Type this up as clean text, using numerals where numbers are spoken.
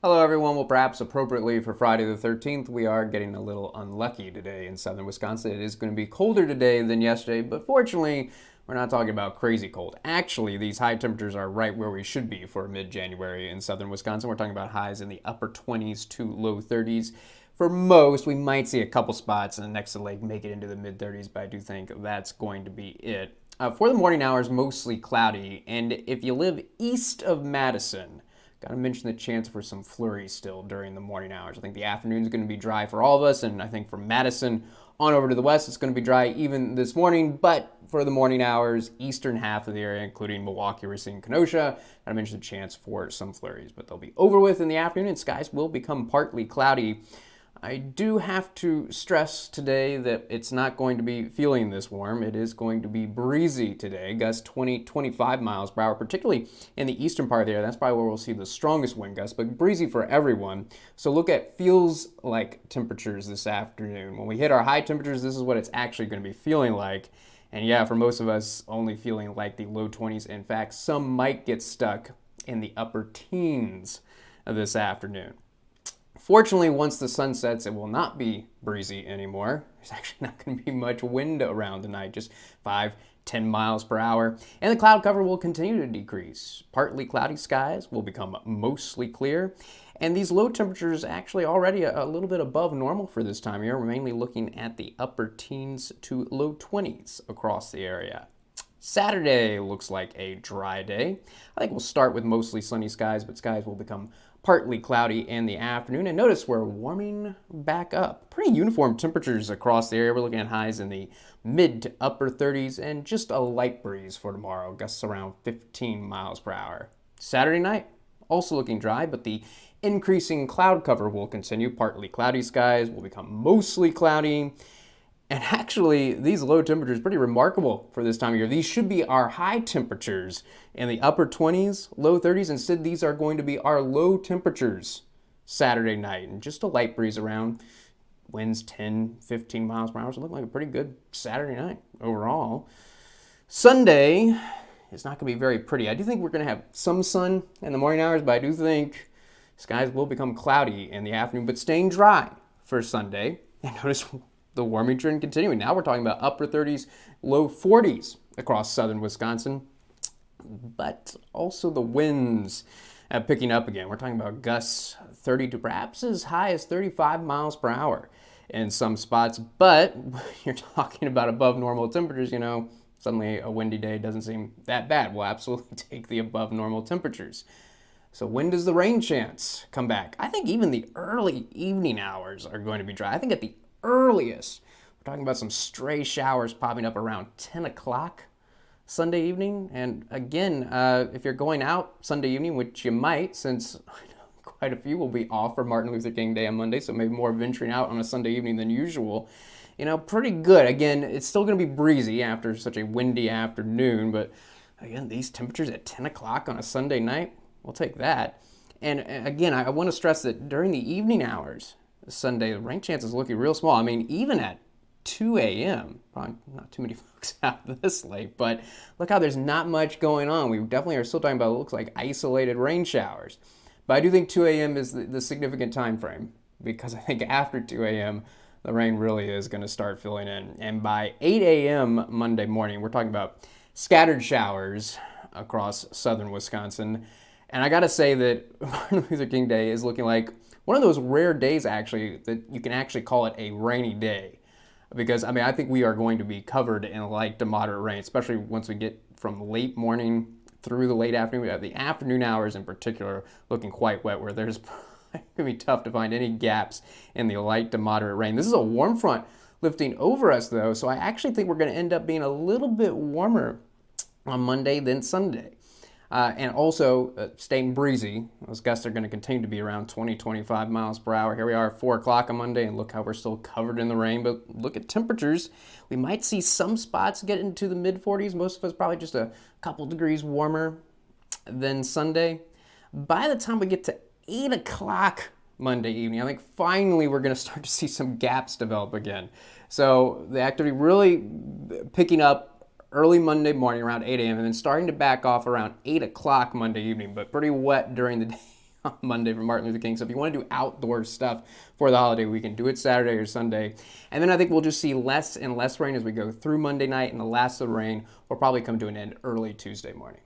Hello everyone. Well, perhaps appropriately for Friday the 13th, we are getting a little unlucky today in southern Wisconsin. It is going to be colder today than yesterday, but fortunately, we're not talking about crazy cold. Actually, these high temperatures are right where we should be for mid-January in southern Wisconsin. We're talking about highs in the upper 20s to low 30s. For most, we might see a couple spots next to the lake make it into the mid-30s, but I do think that's going to be it. For the morning hours, mostly cloudy, and if you live east of Madison, got to mention the chance for some flurries still during the morning hours. I think the afternoon is going to be dry for all of us, and I think from Madison on over to the west, it's going to be dry even this morning. But for the morning hours, eastern half of the area, including Milwaukee, Racine, Kenosha, got to mention the chance for some flurries. But they'll be over with in the afternoon, and skies will become partly cloudy. I do have to stress today that it's not going to be feeling this warm. It is going to be breezy today, gusts 20-25 miles per hour, particularly in the eastern part of the area. That's probably where we'll see the strongest wind gusts, but breezy for everyone. So look at feels like temperatures this afternoon. When we hit our high temperatures, this is what it's actually going to be feeling like. And yeah, for most of us, only feeling like the low 20s. In fact, some might get stuck in the upper teens this afternoon. Fortunately, once the sun sets, it will not be breezy anymore. There's actually not going to be much wind around tonight, just 5-10 miles per hour. And the cloud cover will continue to decrease. Partly cloudy skies will become mostly clear. And these low temperatures actually already a little bit above normal for this time of year. We're mainly looking at the upper teens to low 20s across the area. Saturday looks like a dry day. I think we'll start with mostly sunny skies, but skies will become partly cloudy in the afternoon. And notice we're warming back up. Pretty uniform temperatures across the area. We're looking at highs in the mid to upper 30s and just a light breeze for tomorrow, gusts around 15 miles per hour. Saturday night, also looking dry, but the increasing cloud cover will continue. Partly cloudy skies will become mostly cloudy. And actually, these low temperatures are pretty remarkable for this time of year. These should be our high temperatures in the upper 20s, low 30s. Instead, these are going to be our low temperatures Saturday night. And just a light breeze around, winds 10-15 miles per hour. So it looked like a pretty good Saturday night overall. Sunday is not going to be very pretty. I do think we're going to have some sun in the morning hours, but I do think skies will become cloudy in the afternoon, but staying dry for Sunday. And notice the warming trend continuing. Now we're talking about upper 30s, low 40s across southern Wisconsin, but also the winds picking up again. We're talking about gusts 30 to perhaps as high as 35 miles per hour in some spots, but you're talking about above normal temperatures, suddenly a windy day doesn't seem that bad. We'll absolutely take the above normal temperatures. So when does the rain chance come back? I think even the early evening hours are going to be dry. I think at the earliest, we're talking about some stray showers popping up around 10 o'clock Sunday evening. And again, if you're going out Sunday evening, which you might, since I know quite a few will be off for Martin Luther King Day on Monday, so maybe more venturing out on a Sunday evening than usual, pretty good. Again, it's still going to be breezy after such a windy afternoon, but again, these temperatures at 10 o'clock on a Sunday night, we'll take that. And again, I want to stress that during the evening hours, Sunday, the rain chance is looking real small. I mean, even at 2 a.m., probably not too many folks out this late, but look how there's not much going on. We definitely are still talking about what looks like isolated rain showers. But I do think 2 a.m. is the significant time frame, because I think after 2 a.m., the rain really is going to start filling in. And by 8 a.m. Monday morning, we're talking about scattered showers across southern Wisconsin. And I got to say that Martin Luther King Day is looking like one of those rare days, actually, that you can actually call it a rainy day. Because, I think we are going to be covered in light to moderate rain, especially once we get from late morning through the late afternoon. We have the afternoon hours in particular looking quite wet, where there's going to be tough to find any gaps in the light to moderate rain. This is a warm front lifting over us, though, so I actually think we're going to end up being a little bit warmer on Monday than Sunday. And also staying breezy. Those gusts are going to continue to be around 20-25 miles per hour. Here we are at 4 o'clock on Monday, and look how we're still covered in the rain. But look at temperatures. We might see some spots get into the mid-40s. Most of us probably just a couple degrees warmer than Sunday. By the time we get to 8 o'clock Monday evening, I think finally we're going to start to see some gaps develop again. So the activity really picking up early Monday morning around 8 a.m. and then starting to back off around 8 o'clock Monday evening, but pretty wet during the day on Monday for Martin Luther King. So if you want to do outdoor stuff for the holiday weekend, do it Saturday or Sunday. And then I think we'll just see less and less rain as we go through Monday night, and the last of the rain will probably come to an end early Tuesday morning.